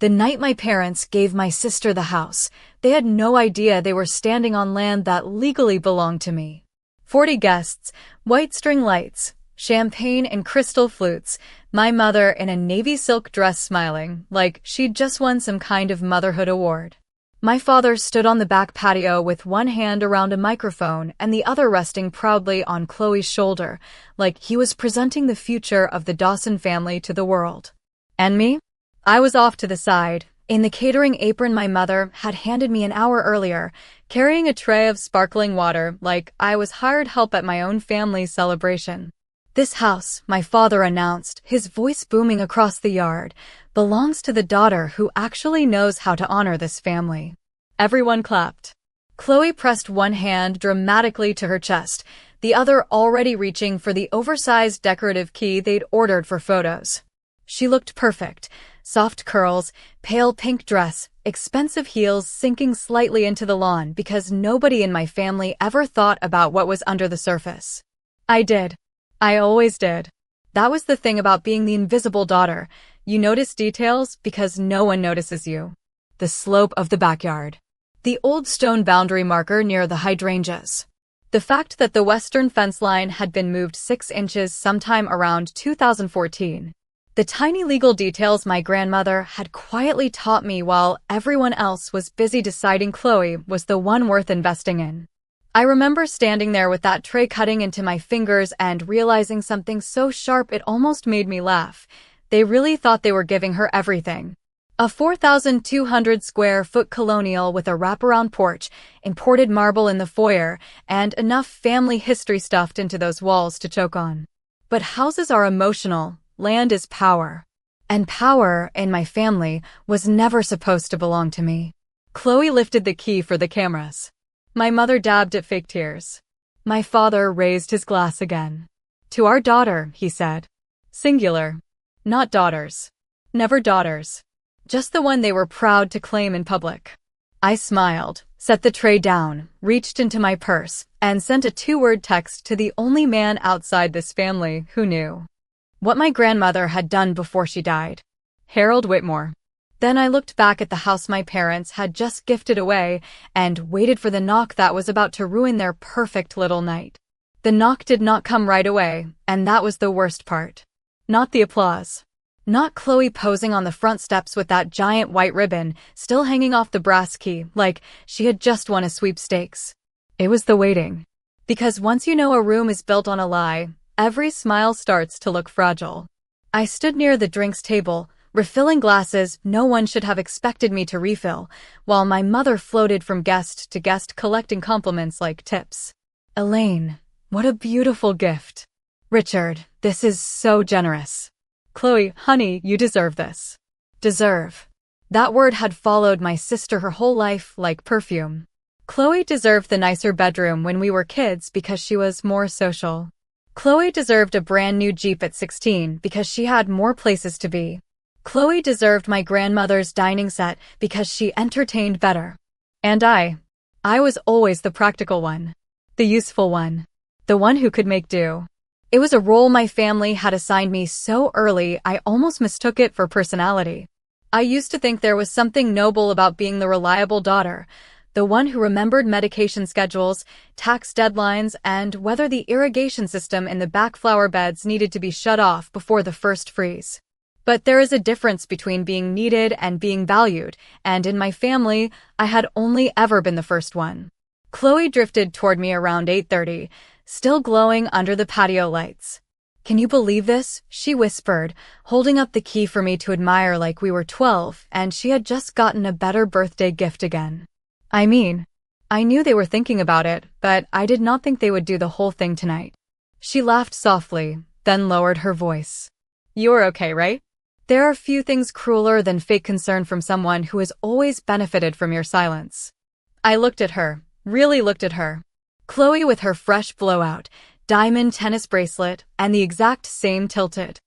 The night my parents gave my sister the house, they had no idea they were standing on land that legally belonged to me. 40 guests, white string lights, champagne and crystal flutes, my mother in a navy silk dress smiling, like she'd just won some kind of motherhood award. My father stood on the back patio with one hand around a microphone and the other resting proudly on Chloe's shoulder, like he was presenting the future of the Dawson family to the world. And me? I was off to the side, in the catering apron my mother had handed me an hour earlier, carrying a tray of sparkling water like I was hired help at my own family's celebration. This house, my father announced, his voice booming across the yard, belongs to the daughter who actually knows how to honor this family. Everyone clapped. Chloe pressed one hand dramatically to her chest, the other already reaching for the oversized decorative key they'd ordered for photos. She looked perfect. Soft curls, pale pink dress, expensive heels sinking slightly into the lawn because nobody in my family ever thought about what was under the surface. I did. I always did. That was the thing about being the invisible daughter. You notice details because no one notices you. The slope of the backyard. The old stone boundary marker near the hydrangeas. The fact that the western fence line had been moved 6 inches sometime around 2014. The tiny legal details my grandmother had quietly taught me while everyone else was busy deciding Chloe was the one worth investing in. I remember standing there with that tray cutting into my fingers and realizing something so sharp it almost made me laugh. They really thought they were giving her everything. A 4,200 square foot colonial with a wraparound porch, imported marble in the foyer, and enough family history stuffed into those walls to choke on. But houses are emotional. Land is power. And power, in my family, was never supposed to belong to me. Chloe lifted the key for the cameras. My mother dabbed at fake tears. My father raised his glass again. To our daughter, he said. Singular. Not daughters. Never daughters. Just the one they were proud to claim in public. I smiled, set the tray down, reached into my purse, and sent a 2-word text to the only man outside this family who knew what my grandmother had done before she died. Harold Whitmore. Then I looked back at the house my parents had just gifted away and waited for the knock that was about to ruin their perfect little night. The knock did not come right away, and that was the worst part. Not the applause. Not Chloe posing on the front steps with that giant white ribbon still hanging off the brass key like she had just won a sweepstakes. It was the waiting. Because once you know a room is built on a lie, every smile starts to look fragile. I stood near the drinks table, refilling glasses no one should have expected me to refill, while my mother floated from guest to guest collecting compliments like tips. Elaine, what a beautiful gift. Richard, this is so generous. Chloe, honey, you deserve this. Deserve. That word had followed my sister her whole life like perfume. Chloe deserved the nicer bedroom when we were kids because she was more social. Chloe deserved a brand new Jeep at 16 because she had more places to be. Chloe deserved my grandmother's dining set because she entertained better. And I was always the practical one. The useful one. The one who could make do. It was a role my family had assigned me so early I almost mistook it for personality. I used to think there was something noble about being the reliable daughter, the one who remembered medication schedules, tax deadlines, and whether the irrigation system in the back flower beds needed to be shut off before the first freeze. But there is a difference between being needed and being valued, and in my family, I had only ever been the first one. Chloe drifted toward me around 8:30, still glowing under the patio lights. Can you believe this? She whispered, holding up the key for me to admire like we were 12, and she had just gotten a better birthday gift again. I mean, I knew they were thinking about it, but I did not think they would do the whole thing tonight. She laughed softly, then lowered her voice. You're okay, right? There are few things crueler than fake concern from someone who has always benefited from your silence. I looked at her, really looked at her. Chloe with her fresh blowout, diamond tennis bracelet, and the exact same tilted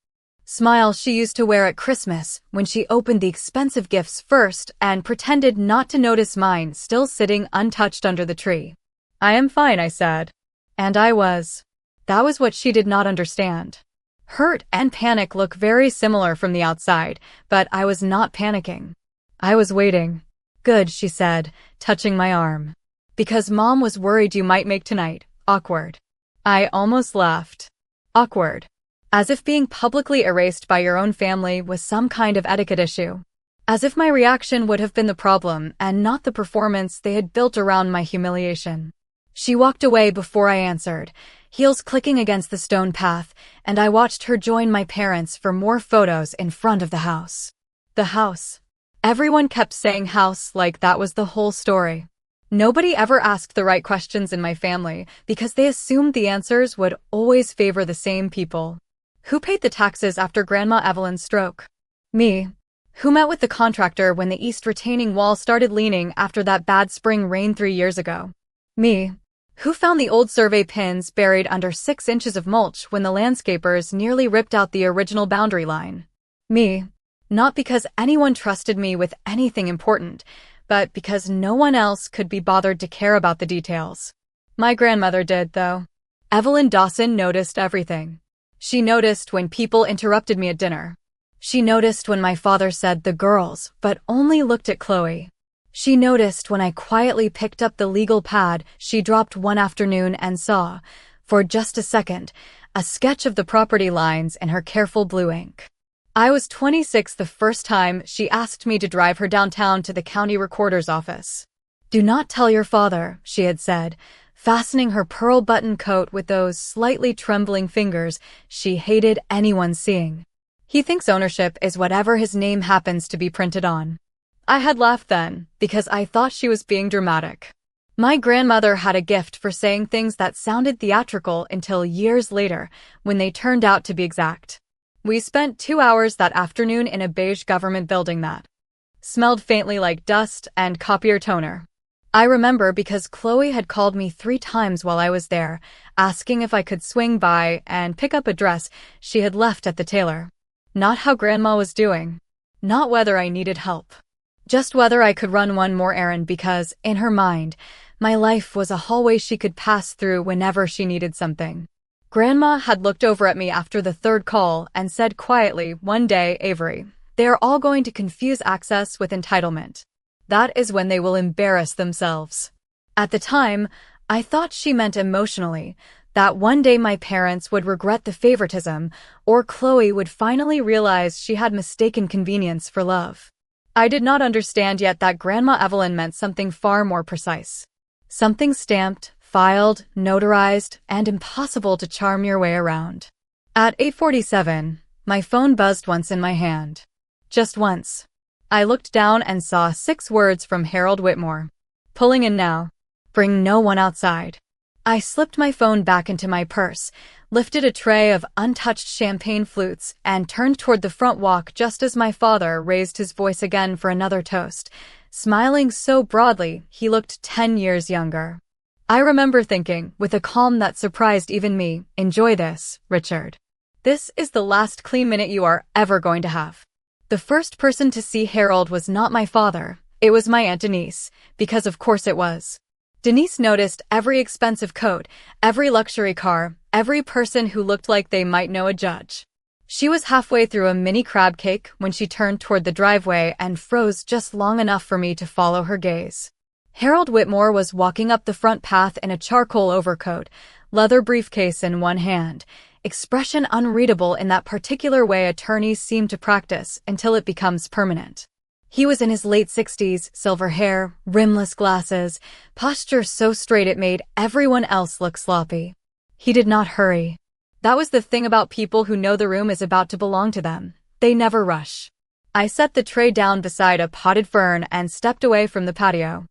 smile she used to wear at Christmas when she opened the expensive gifts first and pretended not to notice mine still sitting untouched under the tree. I am fine, I said. And I was. That was what she did not understand. Hurt and panic look very similar from the outside, but I was not panicking. I was waiting. Good, she said, touching my arm. Because Mom was worried you might make tonight. Awkward. I almost laughed. Awkward. As if being publicly erased by your own family was some kind of etiquette issue. As if my reaction would have been the problem and not the performance they had built around my humiliation. She walked away before I answered, heels clicking against the stone path, and I watched her join my parents for more photos in front of the house. The house. Everyone kept saying house like that was the whole story. Nobody ever asked the right questions in my family because they assumed the answers would always favor the same people. Who paid the taxes after Grandma Evelyn's stroke? Me. Who met with the contractor when the east retaining wall started leaning after that bad spring rain 3 years ago? Me. Who found the old survey pins buried under 6 inches of mulch when the landscapers nearly ripped out the original boundary line? Me. Not because anyone trusted me with anything important, but because no one else could be bothered to care about the details. My grandmother did, though. Evelyn Dawson noticed everything. She noticed when people interrupted me at dinner. She noticed when my father said the girls, but only looked at Chloe. She noticed when I quietly picked up the legal pad she dropped one afternoon and saw, for just a second, a sketch of the property lines in her careful blue ink. I was 26 the first time she asked me to drive her downtown to the county recorder's office. "Do not tell your father," she had said, fastening her pearl button coat with those slightly trembling fingers she hated anyone seeing. "He thinks ownership is whatever his name happens to be printed on." I had laughed then, because I thought she was being dramatic. My grandmother had a gift for saying things that sounded theatrical until years later, when they turned out to be exact. We spent 2 hours that afternoon in a beige government building that smelled faintly like dust and copier toner. I remember because Chloe had called me 3 times while I was there, asking if I could swing by and pick up a dress she had left at the tailor. Not how Grandma was doing. Not whether I needed help. Just whether I could run one more errand because, in her mind, my life was a hallway she could pass through whenever she needed something. Grandma had looked over at me after the 3rd call and said quietly one day, "Avery, they are all going to confuse access with entitlement. That is when they will embarrass themselves." At the time, I thought she meant emotionally, that one day my parents would regret the favoritism, or Chloe would finally realize she had mistaken convenience for love. I did not understand yet that Grandma Evelyn meant something far more precise. Something stamped, filed, notarized, and impossible to charm your way around. At 8:47, my phone buzzed once in my hand. Just once. I looked down and saw 6 words from Harold Whitmore. "Pulling in now. Bring no one outside." I slipped my phone back into my purse, lifted a tray of untouched champagne flutes, and turned toward the front walk just as my father raised his voice again for another toast, smiling so broadly he looked 10 years younger. I remember thinking, with a calm that surprised even me, "Enjoy this, Richard. This is the last clean minute you are ever going to have." The first person to see Harold was not my father, it was my Aunt Denise, because of course it was. Denise noticed every expensive coat, every luxury car, every person who looked like they might know a judge. She was halfway through a mini crab cake when she turned toward the driveway and froze just long enough for me to follow her gaze. Harold Whitmore was walking up the front path in a charcoal overcoat, leather briefcase in one hand, expression unreadable in that particular way attorneys seem to practice until it becomes permanent. He was in his late 60s, silver hair, rimless glasses, posture so straight it made everyone else look sloppy. He did not hurry. That was the thing about people who know the room is about to belong to them. They never rush. I set the tray down beside a potted fern and stepped away from the patio.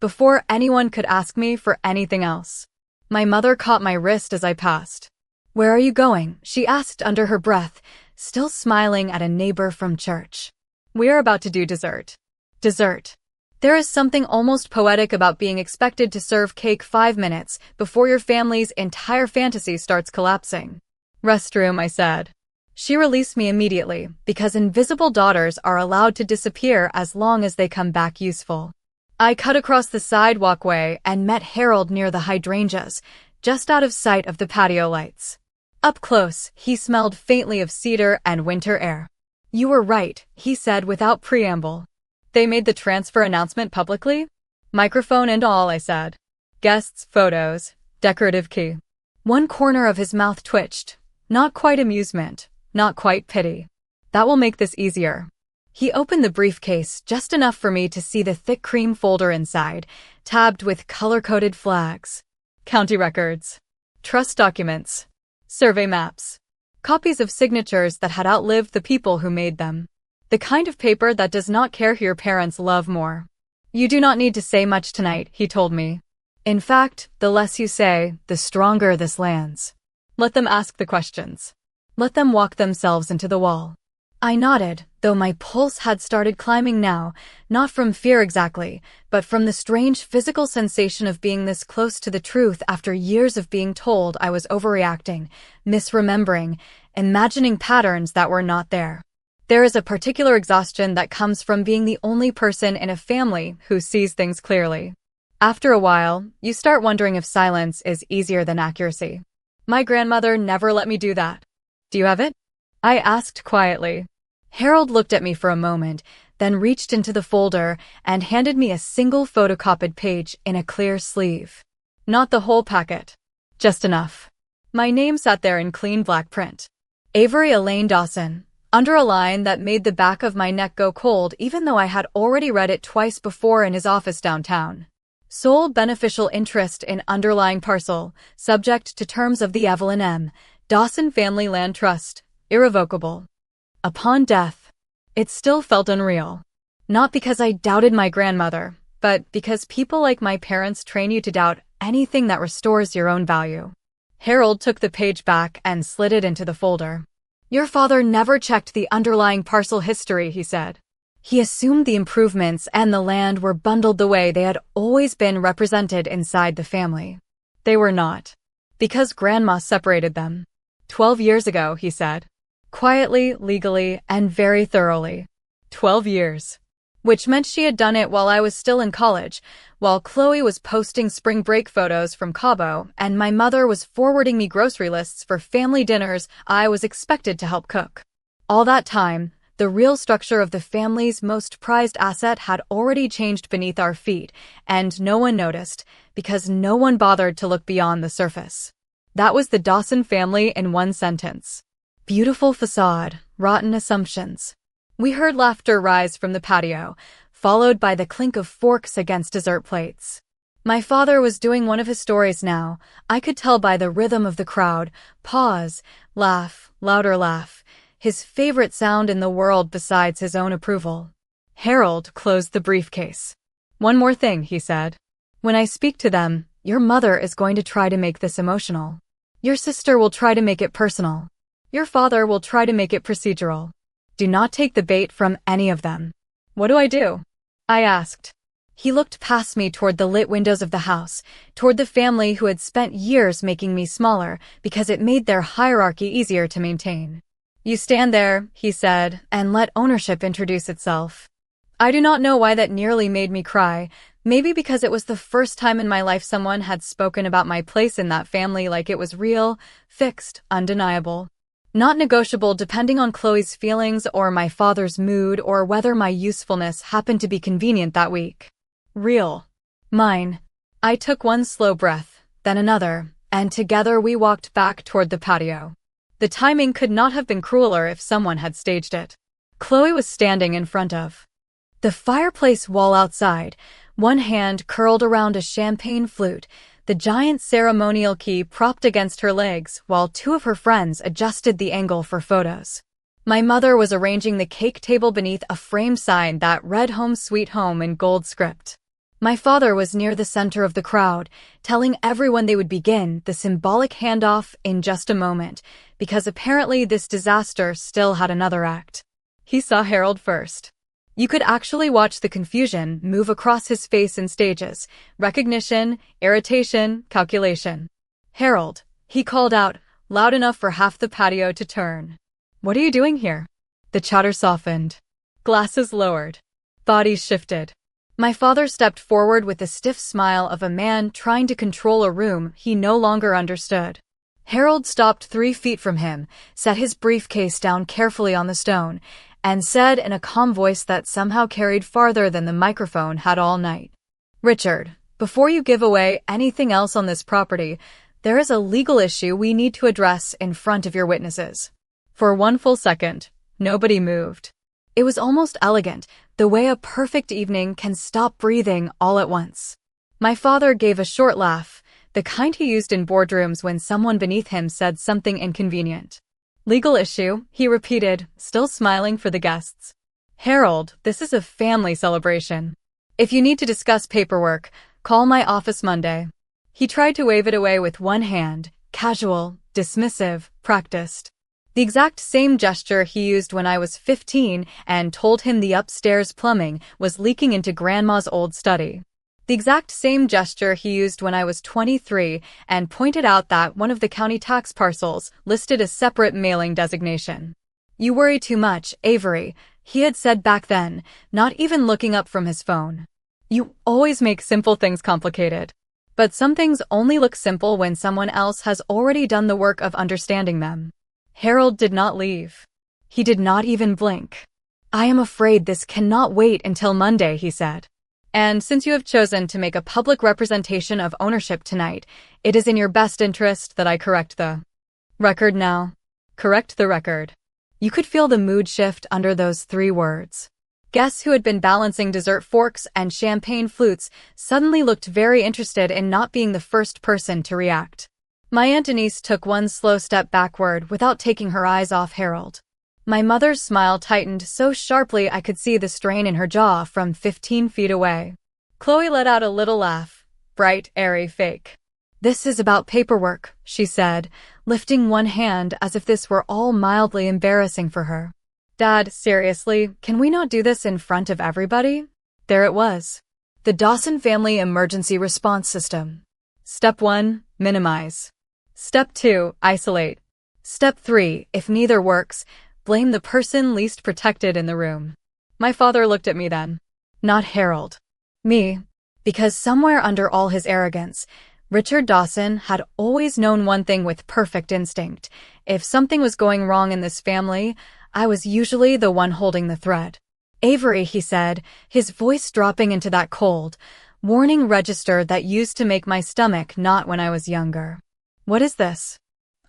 Before anyone could ask me for anything else, my mother caught my wrist as I passed. "Where are you going?" she asked under her breath, still smiling at a neighbor from church. "We are about to do dessert." Dessert. There is something almost poetic about being expected to serve cake 5 minutes before your family's entire fantasy starts collapsing. "Restroom," I said. She released me immediately, because invisible daughters are allowed to disappear as long as they come back useful. I cut across the side walkway and met Harold near the hydrangeas, just out of sight of the patio lights. Up close, he smelled faintly of cedar and winter air. "You were right," he said without preamble. They made the transfer announcement publicly? Microphone and all, I said. Guests, photos, decorative key. One corner of his mouth twitched. Not quite amusement, not quite pity. That will make this easier. He opened the briefcase just enough for me to see the thick cream folder inside, tabbed with color-coded flags. County records. Trust documents. Survey maps. Copies of signatures that had outlived the people who made them. The kind of paper that does not care who your parents love more. You do not need to say much tonight, he told me. In fact, the less you say, the stronger this lands. Let them ask the questions. Let them walk themselves into the wall. I nodded, though my pulse had started climbing now, not from fear exactly, but from the strange physical sensation of being this close to the truth after years of being told I was overreacting, misremembering, imagining patterns that were not there. There is a particular exhaustion that comes from being the only person in a family who sees things clearly. After a while, you start wondering if silence is easier than accuracy. My grandmother never let me do that. Do you have it? I asked quietly. Harold looked at me for a moment, then reached into the folder and handed me a single photocopied page in a clear sleeve. Not the whole packet. Just enough. My name sat there in clean black print. Avery Elaine Dawson, under a line that made the back of my neck go cold even though I had already read it twice before in his office downtown. Sole beneficial interest in underlying parcel, subject to terms of the Evelyn M. Dawson Family Land Trust, irrevocable. Upon death. It still felt unreal. Not because I doubted my grandmother, but because people like my parents train you to doubt anything that restores your own value. Harold took the page back and slid it into the folder. Your father never checked the underlying parcel history, he said. He assumed the improvements and the land were bundled the way they had always been represented inside the family. They were not. Because Grandma separated them. 12 years ago, he said. Quietly, legally, and very thoroughly. 12 years. Which meant she had done it while I was still in college, while Chloe was posting spring break photos from Cabo and my mother was forwarding me grocery lists for family dinners I was expected to help cook. All that time, the real structure of the family's most prized asset had already changed beneath our feet, and no one noticed, because no one bothered to look beyond the surface. That was the Dawson family in one sentence. Beautiful facade, rotten assumptions. We heard laughter rise from the patio, followed by the clink of forks against dessert plates. My father was doing one of his stories now. I could tell by the rhythm of the crowd. Pause, laugh, louder laugh. His favorite sound in the world besides his own approval. Harold closed the briefcase. One more thing, he said. When I speak to them, your mother is going to try to make this emotional. Your sister will try to make it personal. Your father will try to make it procedural. Do not take the bait from any of them. What do I do? I asked. He looked past me toward the lit windows of the house, toward the family who had spent years making me smaller because it made their hierarchy easier to maintain. You stand there, he said, and let ownership introduce itself. I do not know why that nearly made me cry, maybe because it was the first time in my life someone had spoken about my place in that family like it was real, fixed, undeniable. Not negotiable depending on Chloe's feelings or my father's mood or whether my usefulness happened to be convenient that week. Real. Mine. I took one slow breath, then another, and together we walked back toward the patio. The timing could not have been crueler if someone had staged it. Chloe was standing in front of the fireplace wall outside, one hand curled around a champagne flute, the giant ceremonial key propped against her legs while two of her friends adjusted the angle for photos. My mother was arranging the cake table beneath a framed sign that read "Home Sweet Home" in gold script. My father was near the center of the crowd, telling everyone they would begin the symbolic handoff in just a moment, because apparently this disaster still had another act. He saw Harold first. You could actually watch the confusion move across his face in stages: recognition, irritation, calculation. Harold, he called out, loud enough for half the patio to turn. What are you doing here? The chatter softened. Glasses lowered. Bodies shifted. My father stepped forward with the stiff smile of a man trying to control a room he no longer understood. Harold stopped 3 feet from him, set his briefcase down carefully on the stone, and said in a calm voice that somehow carried farther than the microphone had all night. "Richard, before you give away anything else on this property, there is a legal issue we need to address in front of your witnesses." For one full second, nobody moved. It was almost elegant, the way a perfect evening can stop breathing all at once. My father gave a short laugh, the kind he used in boardrooms when someone beneath him said something inconvenient. "Legal issue," he repeated, still smiling for the guests. "Harold, this is a family celebration. If you need to discuss paperwork, call my office Monday." He tried to wave it away with one hand, casual, dismissive, practiced. The exact same gesture he used when I was 15 and told him the upstairs plumbing was leaking into Grandma's old study. The exact same gesture he used when I was 23 and pointed out that one of the county tax parcels listed a separate mailing designation. "You worry too much, Avery," he had said back then, not even looking up from his phone. "You always make simple things complicated." But some things only look simple when someone else has already done the work of understanding them. Harold did not leave. He did not even blink. "I am afraid this cannot wait until Monday," he said. "And since you have chosen to make a public representation of ownership tonight, it is in your best interest that I correct the record now." Correct the record. You could feel the mood shift under those 3 words. Guests who had been balancing dessert forks and champagne flutes suddenly looked very interested in not being the first person to react. My Aunt Denise took one slow step backward without taking her eyes off Harold. My mother's smile tightened so sharply I could see the strain in her jaw from 15 feet away. Chloe let out a little laugh, bright, airy, fake. "This is about paperwork," she said, lifting one hand as if this were all mildly embarrassing for her. "Dad, seriously, can we not do this in front of everybody?" There it was. The Dawson Family Emergency Response System. Step 1, minimize. Step 2, isolate. Step 3, if neither works, blame the person least protected in the room. My father looked at me then. Not Harold. Me. Because somewhere under all his arrogance, Richard Dawson had always known one thing with perfect instinct. If something was going wrong in this family, I was usually the one holding the thread. "Avery," he said, his voice dropping into that cold, warning register that used to make my stomach knot when I was younger. "What is this?"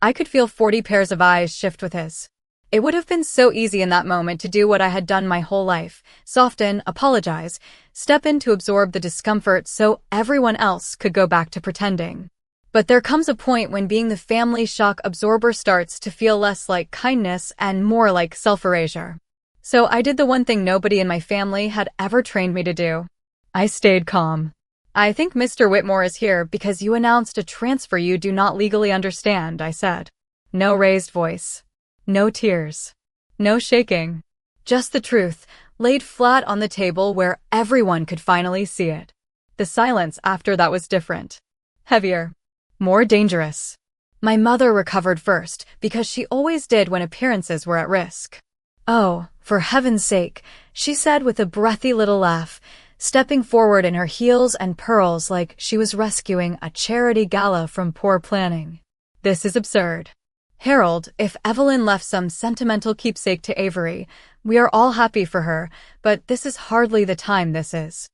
I could feel 40 pairs of eyes shift with his. It would have been so easy in that moment to do what I had done my whole life, soften, apologize, step in to absorb the discomfort so everyone else could go back to pretending. But there comes a point when being the family shock absorber starts to feel less like kindness and more like self-erasure. So I did the one thing nobody in my family had ever trained me to do. I stayed calm. "I think Mr. Whitmore is here because you announced a transfer you do not legally understand," I said. No raised voice. No tears. No shaking. Just the truth, laid flat on the table where everyone could finally see it. The silence after that was different. Heavier. More dangerous. My mother recovered first, because she always did when appearances were at risk. "Oh, for heaven's sake," she said with a breathy little laugh, stepping forward in her heels and pearls like she was rescuing a charity gala from poor planning. "This is absurd. Harold, if Evelyn left some sentimental keepsake to Avery, we are all happy for her, but this is hardly the time this is."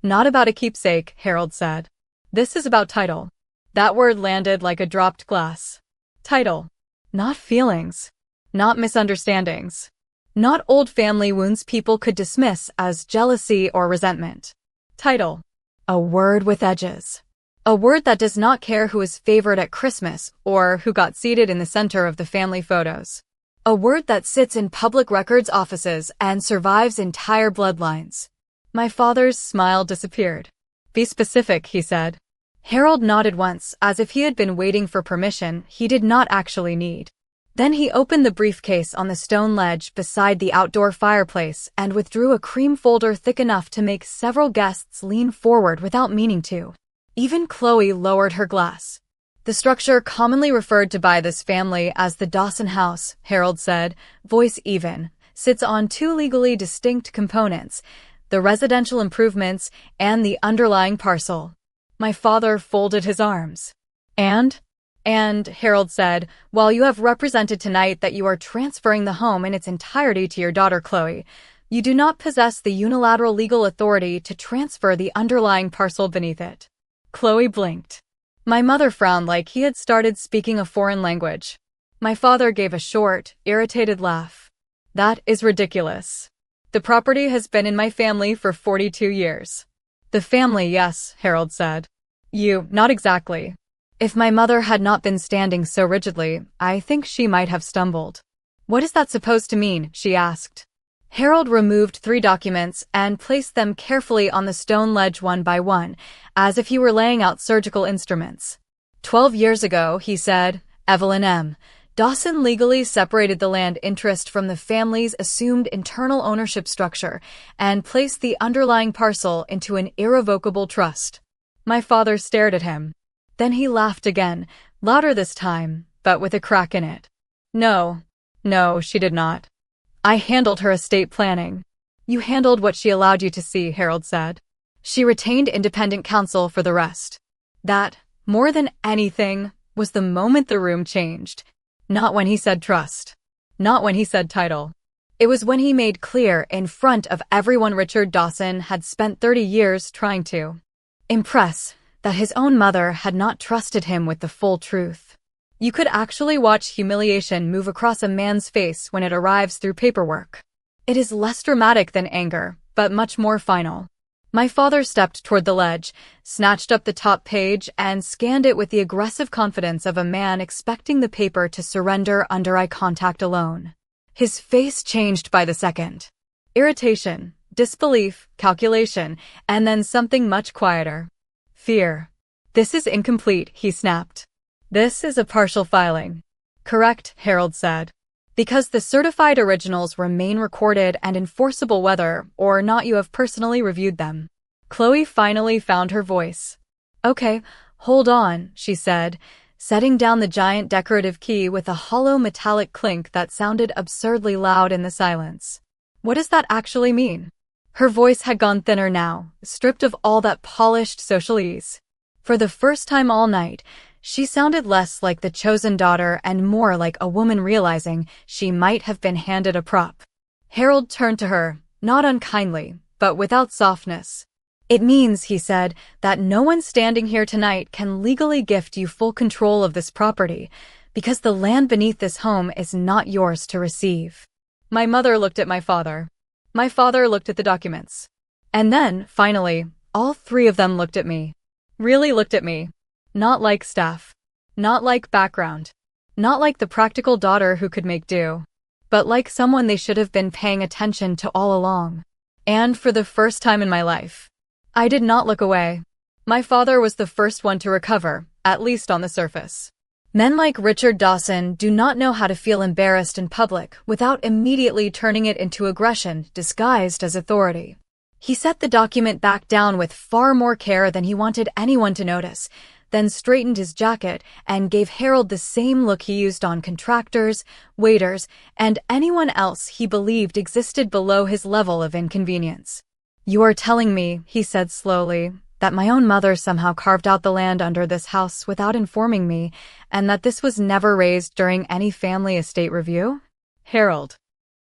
"Not about a keepsake," Harold said. "This is about title." That word landed like a dropped glass. Title. Not feelings. Not misunderstandings. Not old family wounds people could dismiss as jealousy or resentment. Title. A word with edges. A word that does not care who is favored at Christmas or who got seated in the center of the family photos. A word that sits in public records offices and survives entire bloodlines. My father's smile disappeared. "Be specific," he said. Harold nodded once, as if he had been waiting for permission he did not actually need. Then he opened the briefcase on the stone ledge beside the outdoor fireplace and withdrew a cream folder thick enough to make several guests lean forward without meaning to. Even Chloe lowered her glass. "The structure commonly referred to by this family as the Dawson House," Harold said, voice even, "sits on 2 legally distinct components, the residential improvements and the underlying parcel." My father folded his arms. "And?" And Harold said, while you have represented tonight that you are transferring the home in its entirety to your daughter Chloe, you do not possess the unilateral legal authority to transfer the underlying parcel beneath it. Chloe blinked. My mother frowned like he had started speaking a foreign language. My father gave a short, irritated laugh. That is ridiculous. The property has been in my family for 42 years. The family, yes, Harold said. You, not exactly. If my mother had not been standing so rigidly, I think she might have stumbled. What is that supposed to mean? She asked. Harold removed 3 documents and placed them carefully on the stone ledge one by one, as if he were laying out surgical instruments. 12 years ago, he said, Evelyn M. Dawson legally separated the land interest from the family's assumed internal ownership structure and placed the underlying parcel into an irrevocable trust. My father stared at him. Then he laughed again, louder this time, but with a crack in it. No, she did not. I handled her estate planning. You handled what she allowed you to see, Harold said. She retained independent counsel for the rest. That, more than anything, was the moment the room changed. Not when he said trust. Not when he said title. It was when he made clear in front of everyone Richard Dawson had spent 30 years trying to impress that his own mother had not trusted him with the full truth. You could actually watch humiliation move across a man's face when it arrives through paperwork. It is less dramatic than anger, but much more final. My father stepped toward the ledge, snatched up the top page, and scanned it with the aggressive confidence of a man expecting the paper to surrender under eye contact alone. His face changed by the second. Irritation, disbelief, calculation, and then something much quieter. Fear. This is incomplete, he snapped. This is a partial filing. Correct, Harold said. Because the certified originals remain recorded and enforceable whether or not you have personally reviewed them. Chloe finally found her voice. Okay, hold on, she said, setting down the giant decorative key with a hollow metallic clink that sounded absurdly loud in the silence. What does that actually mean? Her voice had gone thinner now, stripped of all that polished social ease. For the first time all night, she sounded less like the chosen daughter and more like a woman realizing she might have been handed a prop. Harold turned to her, not unkindly, but without softness. It means, he said, that no one standing here tonight can legally gift you full control of this property, because the land beneath this home is not yours to receive. My mother looked at my father. My father looked at the documents. And then, finally, all 3 of them looked at me. Really looked at me. Not like staff. Not like background. Not like the practical daughter who could make do. But like someone they should have been paying attention to all along. And for the first time in my life, I did not look away. My father was the first one to recover, at least on the surface. Men like Richard Dawson do not know how to feel embarrassed in public without immediately turning it into aggression disguised as authority. He set the document back down with far more care than he wanted anyone to notice, then straightened his jacket and gave Harold the same look he used on contractors, waiters, and anyone else he believed existed below his level of inconvenience. You are telling me, he said slowly, that my own mother somehow carved out the land under this house without informing me, and that this was never raised during any family estate review? Harold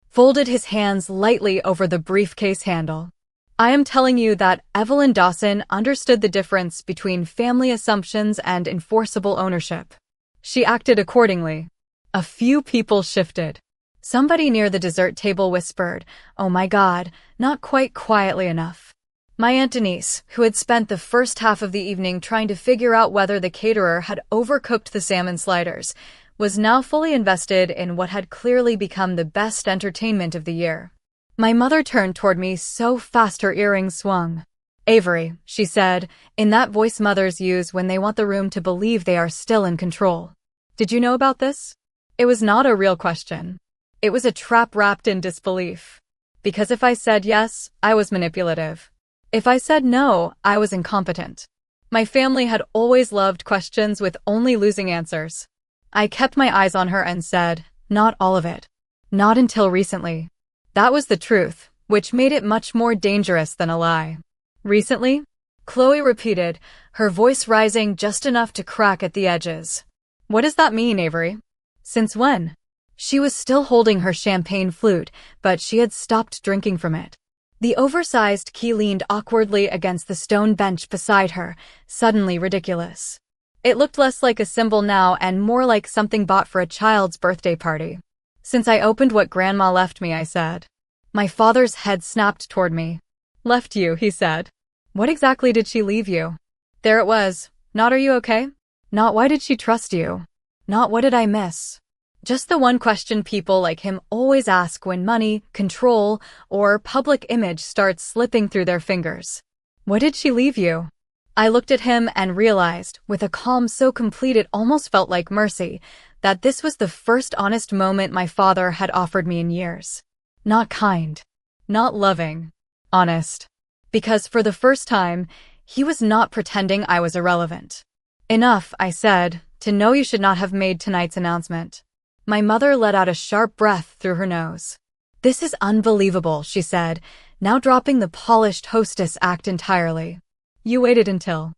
folded his hands lightly over the briefcase handle. I am telling you that Evelyn Dawson understood the difference between family assumptions and enforceable ownership. She acted accordingly. A few people shifted. Somebody near the dessert table whispered, "Oh my God," not quite quietly enough. My Aunt Denise, who had spent the first half of the evening trying to figure out whether the caterer had overcooked the salmon sliders, was now fully invested in what had clearly become the best entertainment of the year. My mother turned toward me so fast her earrings swung. "Avery," she said, in that voice mothers use when they want the room to believe they are still in control. "Did you know about this?" It was not a real question. It was a trap wrapped in disbelief. Because if I said yes, I was manipulative. If I said no, I was incompetent. My family had always loved questions with only losing answers. I kept my eyes on her and said, "Not all of it. Not until recently." That was the truth, which made it much more dangerous than a lie. "Recently?" Chloe repeated, her voice rising just enough to crack at the edges. What does that mean, Avery? Since when? She was still holding her champagne flute, but she had stopped drinking from it. The oversized key leaned awkwardly against the stone bench beside her, suddenly ridiculous. It looked less like a symbol now and more like something bought for a child's birthday party. Since I opened what Grandma left me, I said. My father's head snapped toward me. Left you, he said. What exactly did she leave you? There it was. Not are you okay? Not why did she trust you? Not what did I miss? Just the one question people like him always ask when money, control, or public image starts slipping through their fingers. What did she leave you? I looked at him and realized, with a calm so complete it almost felt like mercy, that this was the first honest moment my father had offered me in years. Not kind. Not loving. Honest. Because for the first time, he was not pretending I was irrelevant. Enough, I said, to know you should not have made tonight's announcement. My mother let out a sharp breath through her nose. This is unbelievable, she said, now dropping the polished hostess act entirely. You waited until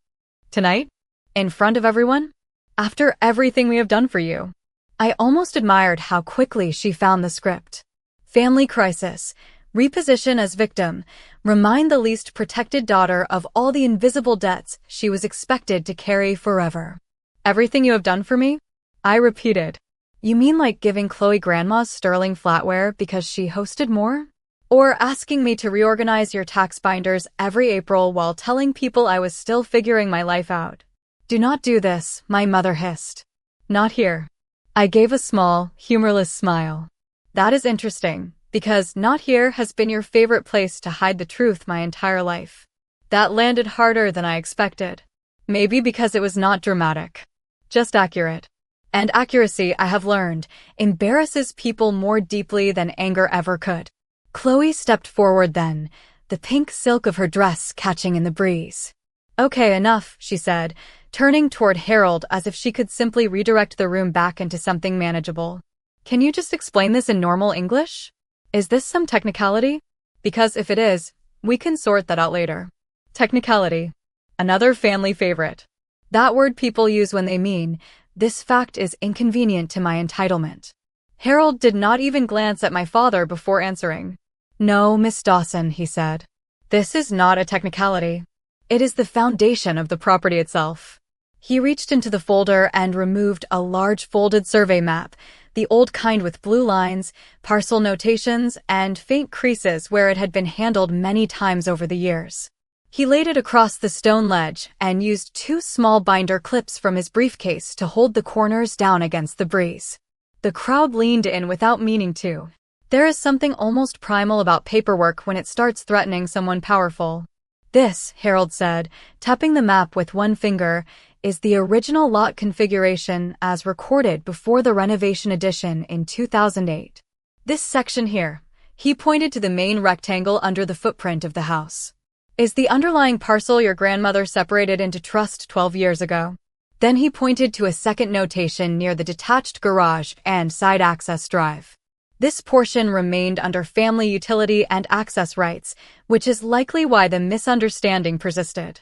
tonight? In front of everyone? After everything we have done for you? I almost admired how quickly she found the script. Family crisis. Reposition as victim. Remind the least protected daughter of all the invisible debts she was expected to carry forever. Everything you have done for me? I repeated. You mean like giving Chloe Grandma's sterling flatware because she hosted more? Or asking me to reorganize your tax binders every April while telling people I was still figuring my life out? Do not do this, my mother hissed. Not here. I gave a small, humorless smile. That is interesting, because not here has been your favorite place to hide the truth my entire life. That landed harder than I expected. Maybe because it was not dramatic. Just accurate. And accuracy, I have learned, embarrasses people more deeply than anger ever could. Chloe stepped forward then, the pink silk of her dress catching in the breeze. Okay, enough, she said, turning toward Harold as if she could simply redirect the room back into something manageable. Can you just explain this in normal English? Is this some technicality? Because if it is, we can sort that out later. Technicality. Another family favorite. That word people use when they mean, this fact is inconvenient to my entitlement. Harold did not even glance at my father before answering. No, Miss Dawson, he said. This is not a technicality. It is the foundation of the property itself. He reached into the folder and removed a large folded survey map, the old kind with blue lines, parcel notations, and faint creases where it had been handled many times over the years. He laid it across the stone ledge and used 2 small binder clips from his briefcase to hold the corners down against the breeze. The crowd leaned in without meaning to. There is something almost primal about paperwork when it starts threatening someone powerful. This, Harold said, tapping the map with one finger, is the original lot configuration as recorded before the renovation addition in 2008. This section here, he pointed to the main rectangle under the footprint of the house, is the underlying parcel your grandmother separated into trust 12 years ago. Then he pointed to a second notation near the detached garage and side access drive. This portion remained under family utility and access rights, which is likely why the misunderstanding persisted.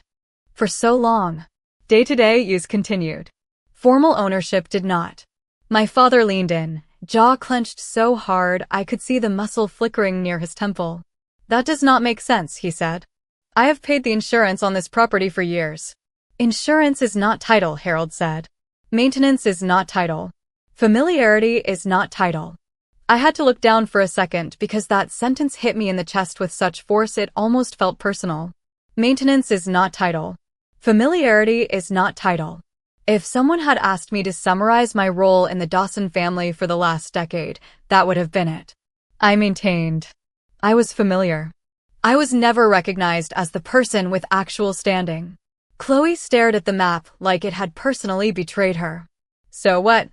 For so long, day-to-day use continued. Formal ownership did not. My father leaned in, jaw clenched so hard I could see the muscle flickering near his temple. That does not make sense, he said. I have paid the insurance on this property for years. Insurance is not title, Harold said. Maintenance is not title. Familiarity is not title. I had to look down for a second because that sentence hit me in the chest with such force it almost felt personal. Maintenance is not title. Familiarity is not title. If someone had asked me to summarize my role in the Dawson family for the last decade, that would have been it. I maintained. I was familiar. I was never recognized as the person with actual standing. Chloe stared at the map like it had personally betrayed her. So what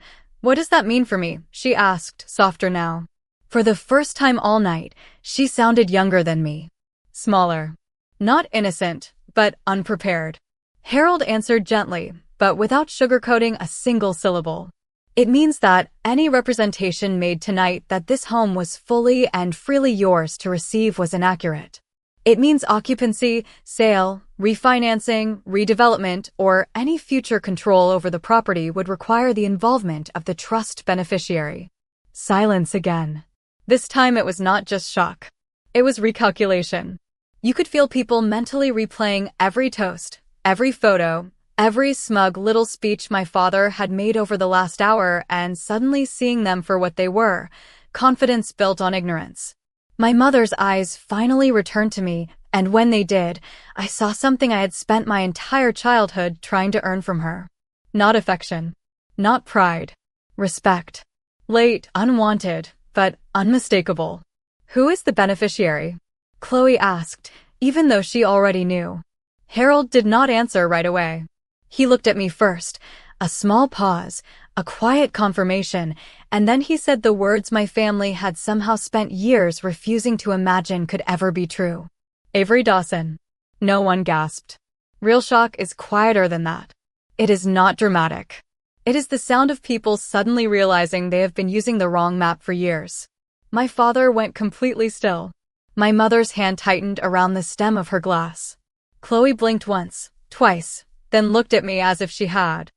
does that mean for me? She asked, softer now. For the first time all night, she sounded younger than me. Smaller. Not innocent, but unprepared. Harold answered gently, but without sugarcoating a single syllable. It means that any representation made tonight that this home was fully and freely yours to receive was inaccurate. It means occupancy, sale, Refinancing, redevelopment, or any future control over the property would require the involvement of the trust beneficiary. Silence again. This time it was not just shock. It was recalculation. You could feel people mentally replaying every toast, every photo, every smug little speech my father had made over the last hour and suddenly seeing them for what they were, confidence built on ignorance. My mother's eyes finally returned to me, and when they did, I saw something I had spent my entire childhood trying to earn from her. Not affection. Not pride. Respect. Late, unwanted, but unmistakable. Who is the beneficiary? Chloe asked, even though she already knew. Harold did not answer right away. He looked at me first, a small pause, a quiet confirmation, and then he said the words my family had somehow spent years refusing to imagine could ever be true. Avery Dawson. No one gasped. Real shock is quieter than that. It is not dramatic. It is the sound of people suddenly realizing they have been using the wrong map for years. My father went completely still. My mother's hand tightened around the stem of her glass. Chloe blinked once, twice, then looked at me as if she had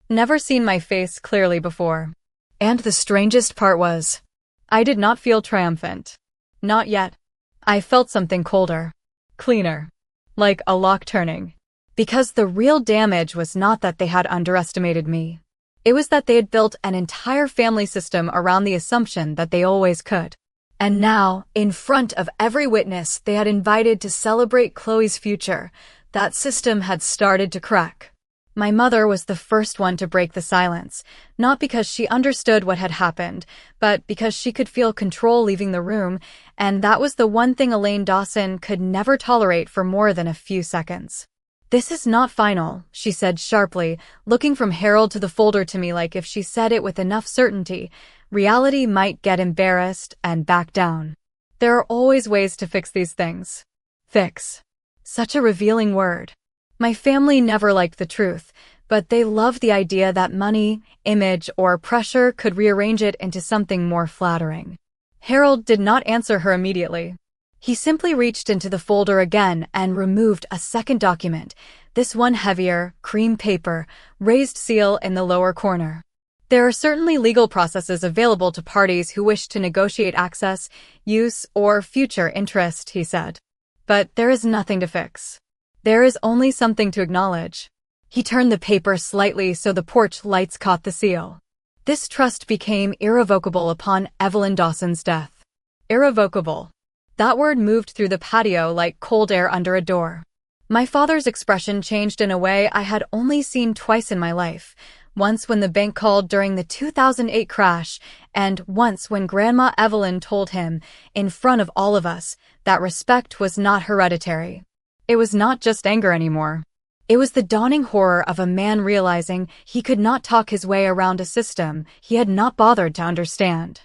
never seen my face clearly before. And the strangest part was, I did not feel triumphant. Not yet. I felt something colder. Cleaner. Like a lock turning. Because the real damage was not that they had underestimated me. It was that they had built an entire family system around the assumption that they always could. And now, in front of every witness they had invited to celebrate Chloe's future, that system had started to crack. My mother was the first one to break the silence, not because she understood what had happened, but because she could feel control leaving the room, and that was the one thing Elaine Dawson could never tolerate for more than a few seconds. This is not final, she said sharply, looking from Harold to the folder to me like if she said it with enough certainty, reality might get embarrassed and back down. There are always ways to fix these things. Fix. Such a revealing word. My family never liked the truth, but they loved the idea that money, image, or pressure could rearrange it into something more flattering. Harold did not answer her immediately. He simply reached into the folder again and removed a second document, this one heavier, cream paper, raised seal in the lower corner. There are certainly legal processes available to parties who wish to negotiate access, use, or future interest, he said. But there is nothing to fix. There is only something to acknowledge. He turned the paper slightly so the porch lights caught the seal. This trust became irrevocable upon Evelyn Dawson's death. Irrevocable. That word moved through the patio like cold air under a door. My father's expression changed in a way I had only seen twice in my life. Once when the bank called during the 2008 crash, and once when Grandma Evelyn told him, in front of all of us, that respect was not hereditary. It was not just anger anymore. It was the dawning horror of a man realizing he could not talk his way around a system he had not bothered to understand.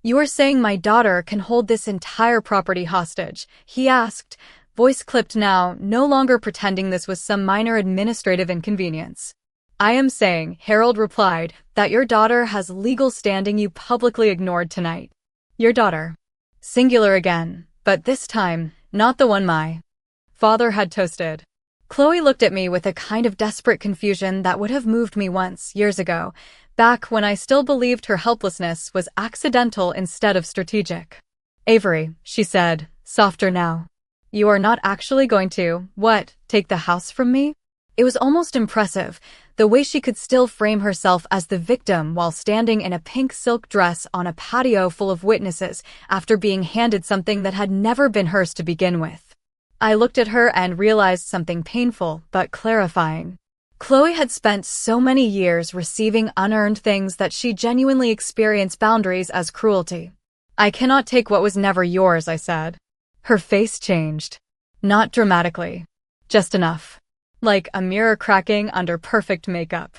You are saying my daughter can hold this entire property hostage? He asked, voice clipped now, no longer pretending this was some minor administrative inconvenience. I am saying, Harold replied, that your daughter has legal standing you publicly ignored tonight. Your daughter. Singular again, but this time, not the one my father had toasted. Chloe looked at me with a kind of desperate confusion that would have moved me once, years ago, back when I still believed her helplessness was accidental instead of strategic. Avery, she said, softer now. You are not actually going to, what, take the house from me? It was almost impressive, the way she could still frame herself as the victim while standing in a pink silk dress on a patio full of witnesses after being handed something that had never been hers to begin with. I looked at her and realized something painful but clarifying. Chloe had spent so many years receiving unearned things that she genuinely experienced boundaries as cruelty. I cannot take what was never yours, I said. Her face changed. Not dramatically. Just enough. Like a mirror cracking under perfect makeup.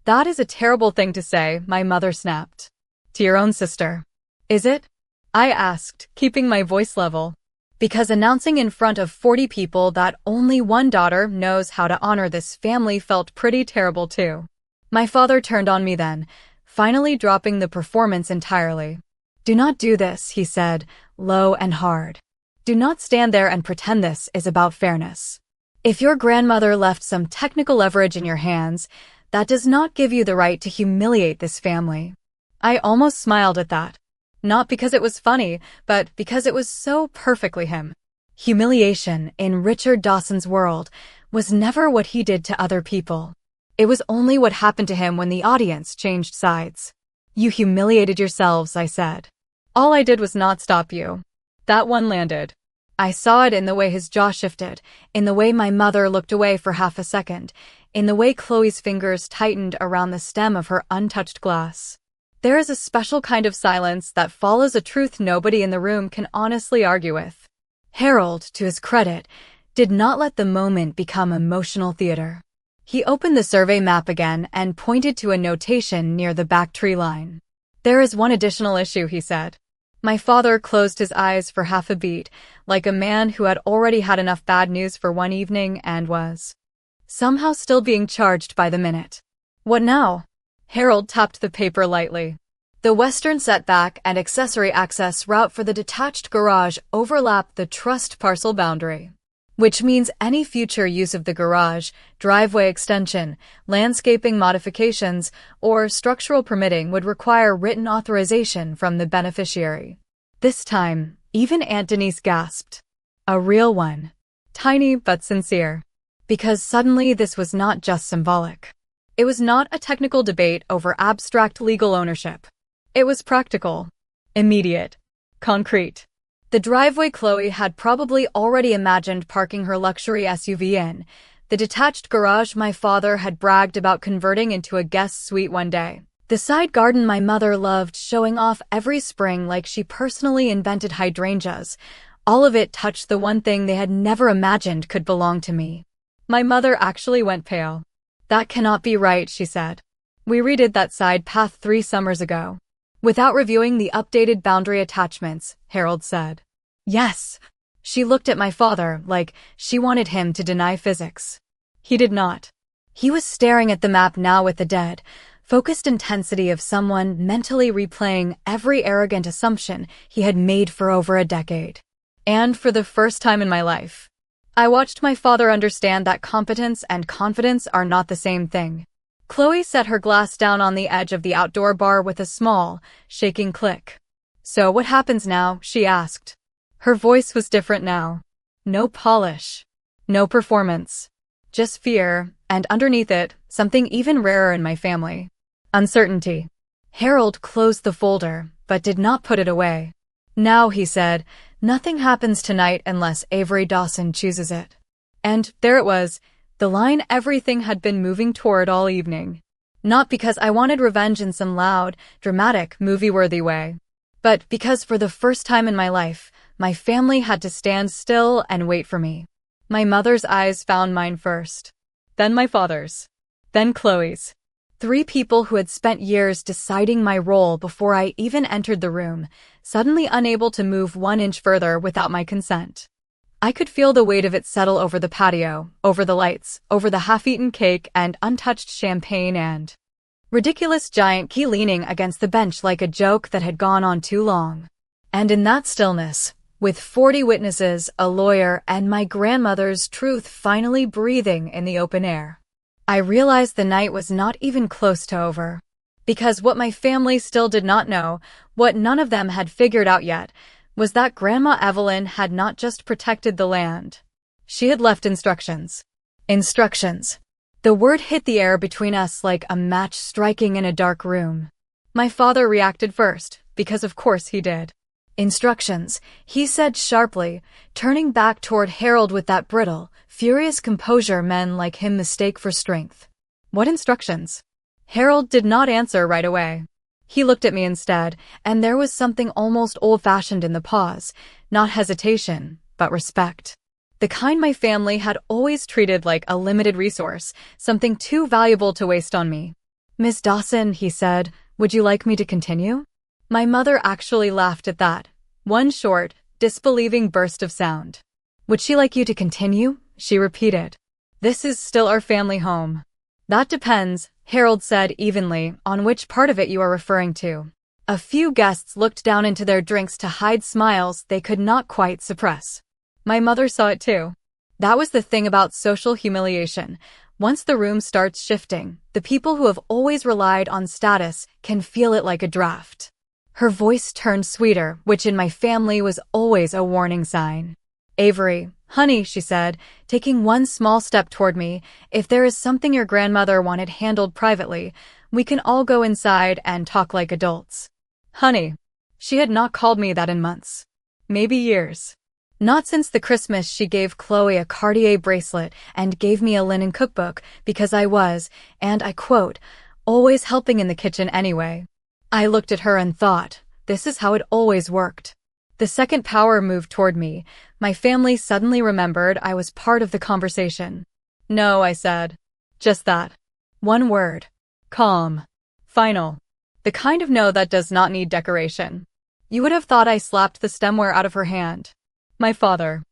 That is a terrible thing to say, my mother snapped. To your own sister. Is it? I asked, keeping my voice level. Because announcing in front of 40 people that only one daughter knows how to honor this family felt pretty terrible too. My father turned on me then, finally dropping the performance entirely. Do not do this, he said, low and hard. Do not stand there and pretend this is about fairness. If your grandmother left some technical leverage in your hands, that does not give you the right to humiliate this family. I almost smiled at that. Not because it was funny, but because it was so perfectly him. Humiliation, in Richard Dawson's world, was never what he did to other people. It was only what happened to him when the audience changed sides. You humiliated yourselves, I said. All I did was not stop you. That one landed. I saw it in the way his jaw shifted, in the way my mother looked away for half a second, in the way Chloe's fingers tightened around the stem of her untouched glass. There is a special kind of silence that follows a truth nobody in the room can honestly argue with. Harold, to his credit, did not let the moment become emotional theater. He opened the survey map again and pointed to a notation near the back tree line. There is one additional issue, he said. My father closed his eyes for half a beat, like a man who had already had enough bad news for one evening and was somehow still being charged by the minute. What now? Harold tapped the paper lightly. The western setback and accessory access route for the detached garage overlap the trust parcel boundary, which means any future use of the garage, driveway extension, landscaping modifications, or structural permitting would require written authorization from the beneficiary. This time, even Aunt Denise gasped. A real one. Tiny but sincere. Because suddenly this was not just symbolic. It was not a technical debate over abstract legal ownership. It was practical, immediate, concrete. The driveway Chloe had probably already imagined parking her luxury SUV in, the detached garage my father had bragged about converting into a guest suite one day, the side garden my mother loved showing off every spring like she personally invented hydrangeas, all of it touched the one thing they had never imagined could belong to me. My mother actually went pale. That cannot be right, she said. We redid that side path 3 summers ago. Without reviewing the updated boundary attachments, Harold said. Yes. She looked at my father like she wanted him to deny physics. He did not. He was staring at the map now with the dead, focused intensity of someone mentally replaying every arrogant assumption he had made for over a decade. And for the first time in my life, I watched my father understand that competence and confidence are not the same thing. Chloe set her glass down on the edge of the outdoor bar with a small, shaking click. So what happens now? She asked. Her voice was different now. No polish. No performance. Just fear, and underneath it, something even rarer in my family. Uncertainty. Harold closed the folder, but did not put it away. Now, he said, nothing happens tonight unless Avery Dawson chooses it. And there it was, the line everything had been moving toward all evening. Not because I wanted revenge in some loud, dramatic, movie-worthy way, but because for the first time in my life, my family had to stand still and wait for me. My mother's eyes found mine first. Then my father's. Then Chloe's. 3 people who had spent years deciding my role before I even entered the room, suddenly unable to move 1 inch further without my consent. I could feel the weight of it settle over the patio, over the lights, over the half-eaten cake and untouched champagne and ridiculous giant key leaning against the bench like a joke that had gone on too long. And in that stillness, with 40 witnesses, a lawyer, and my grandmother's truth finally breathing in the open air, I realized the night was not even close to over. Because what my family still did not know, what none of them had figured out yet, was that Grandma Evelyn had not just protected the land. She had left instructions. Instructions. The word hit the air between us like a match striking in a dark room. My father reacted first, because of course he did. Instructions, he said sharply, turning back toward Harold with that brittle, furious composure men like him mistake for strength. What instructions? Harold did not answer right away. He looked at me instead, and there was something almost old-fashioned in the pause, not hesitation, but respect. The kind my family had always treated like a limited resource, something too valuable to waste on me. Miss Dawson, he said, would you like me to continue? My mother actually laughed at that. One short, disbelieving burst of sound. Would she like you to continue? She repeated. This is still our family home. That depends, Harold said evenly, on which part of it you are referring to. A few guests looked down into their drinks to hide smiles they could not quite suppress. My mother saw it too. That was the thing about social humiliation. Once the room starts shifting, the people who have always relied on status can feel it like a draft. Her voice turned sweeter, which in my family was always a warning sign. Avery, honey, she said, taking one small step toward me, if there is something your grandmother wanted handled privately, we can all go inside and talk like adults. Honey. She had not called me that in months. Maybe years. Not since the Christmas she gave Chloe a Cartier bracelet and gave me a linen cookbook because I was, and I quote, always helping in the kitchen anyway. I looked at her and thought, this is how it always worked. The second power moved toward me. My family suddenly remembered I was part of the conversation. No, I said. Just that. One word. Calm. Final. The kind of no that does not need decoration. You would have thought I slapped the stemware out of her hand. My father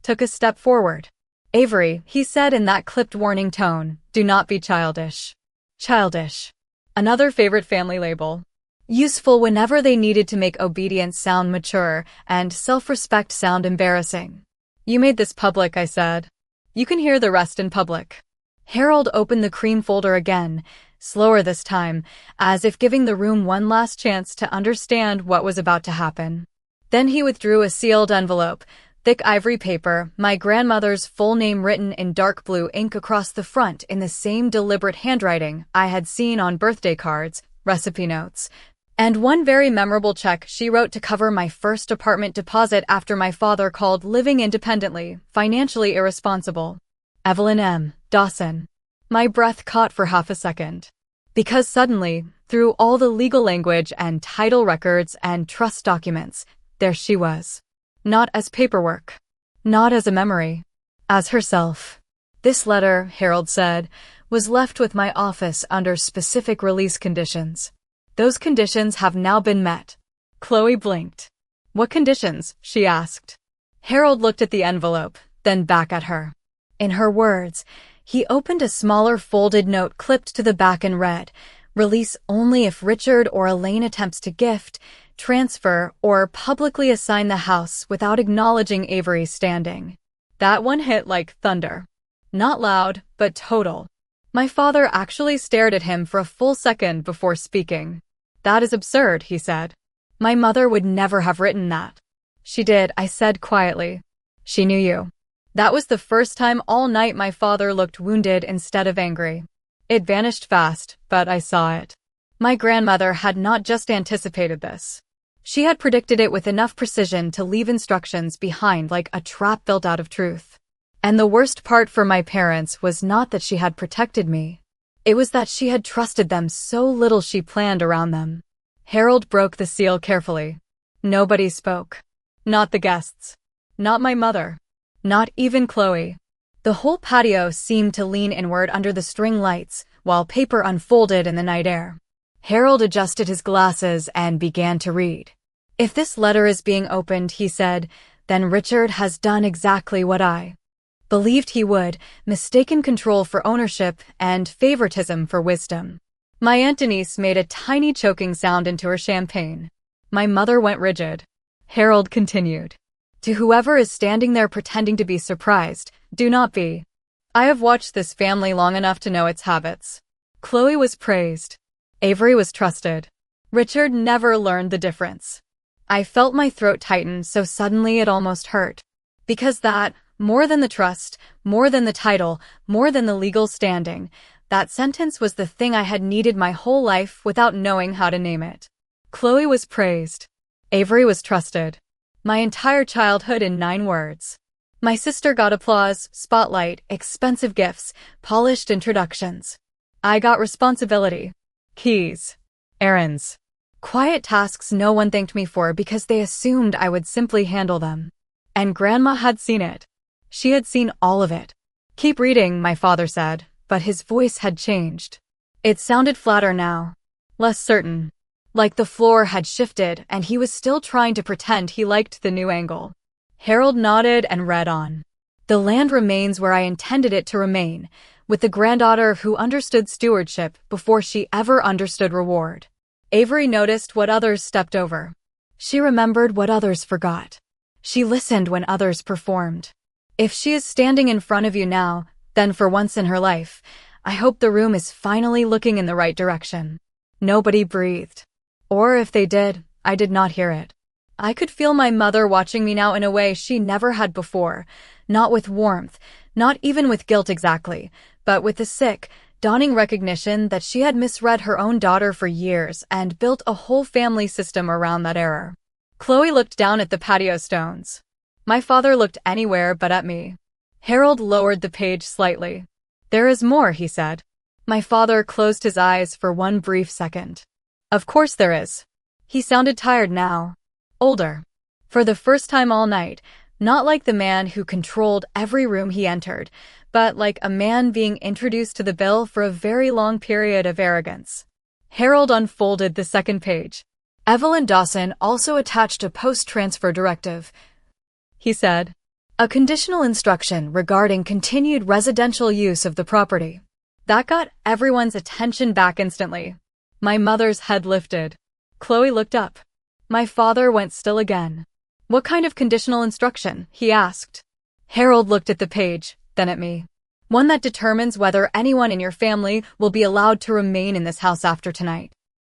took a step forward. Avery, he said in that clipped warning tone, do not be childish. Childish. Another favorite family label. Useful whenever they needed to make obedience sound mature and self-respect sound embarrassing. You made this public, I said. You can hear the rest in public. Harold opened the cream folder again, slower this time, as if giving the room one last chance to understand what was about to happen. Then he withdrew a sealed envelope, thick ivory paper, my grandmother's full name written in dark blue ink across the front in the same deliberate handwriting I had seen on birthday cards, recipe notes, and one very memorable check she wrote to cover my first apartment deposit after my father called living independently, financially irresponsible. Evelyn M. Dawson. My breath caught for half a second. Because suddenly, through all the legal language and title records and trust documents, there she was. Not as paperwork. Not as a memory. As herself. This letter, Harold said, was left with my office under specific release conditions. Those conditions have now been met. Chloe blinked. What conditions? She asked. Harold looked at the envelope, then back at her. In her words, he opened a smaller folded note clipped to the back and read, release only if Richard or Elaine attempts to gift, transfer, or publicly assign the house without acknowledging Avery's standing. That one hit like thunder. Not loud, but total. My father actually stared at him for a full second before speaking. That is absurd, he said. My mother would never have written that. She did, I said quietly. She knew you. That was the first time all night my father looked wounded instead of angry. It vanished fast, but I saw it. My grandmother had not just anticipated this. She had predicted it with enough precision to leave instructions behind like a trap built out of truth. And the worst part for my parents was not that she had protected me. It was that she had trusted them so little she planned around them. Harold broke the seal carefully. Nobody spoke. Not the guests. Not my mother. Not even Chloe. The whole patio seemed to lean inward under the string lights, while paper unfolded in the night air. Harold adjusted his glasses and began to read. If this letter is being opened, he said, then Richard has done exactly what I believed he would, mistaken control for ownership and favoritism for wisdom. My Aunt Denise made a tiny choking sound into her champagne. My mother went rigid. Harold continued. To whoever is standing there pretending to be surprised, do not be. I have watched this family long enough to know its habits. Chloe was praised. Avery was trusted. Richard never learned the difference. I felt my throat tighten so suddenly it almost hurt. Because that, more than the trust, more than the title, more than the legal standing, that sentence was the thing I had needed my whole life without knowing how to name it. Chloe was praised. Avery was trusted. My entire childhood in 9 words. My sister got applause, spotlight, expensive gifts, polished introductions. I got responsibility. Keys. Errands. Quiet tasks no one thanked me for because they assumed I would simply handle them. And Grandma had seen it. She had seen all of it. Keep reading, my father said, but his voice had changed. It sounded flatter now. Less certain. Like the floor had shifted and he was still trying to pretend he liked the new angle. Harold nodded and read on. The land remains where I intended it to remain, with the granddaughter who understood stewardship before she ever understood reward. Avery noticed what others stepped over. She remembered what others forgot. She listened when others performed. If she is standing in front of you now, then for once in her life, I hope the room is finally looking in the right direction. Nobody breathed. Or if they did, I did not hear it. I could feel my mother watching me now in a way she never had before, not with warmth, not even with guilt exactly, but with the sick, dawning recognition that she had misread her own daughter for years and built a whole family system around that error. Chloe looked down at the patio stones. My father looked anywhere but at me. Harold lowered the page slightly. "There is more," he said. My father closed his eyes for one brief second. "Of course there is." He sounded tired now. Older. For the first time all night, not like the man who controlled every room he entered, but like a man being introduced to the bill for a very long period of arrogance. Harold unfolded the second page. "Evelyn Dawson also attached a post-transfer directive," he said. "A conditional instruction regarding continued residential use of the property." That got everyone's attention back instantly. My mother's head lifted. Chloe looked up. My father went still again. "What kind of conditional instruction?" he asked. Harold looked at the page, then at me. "One that determines whether anyone in your family will be allowed to remain in this house after tonight."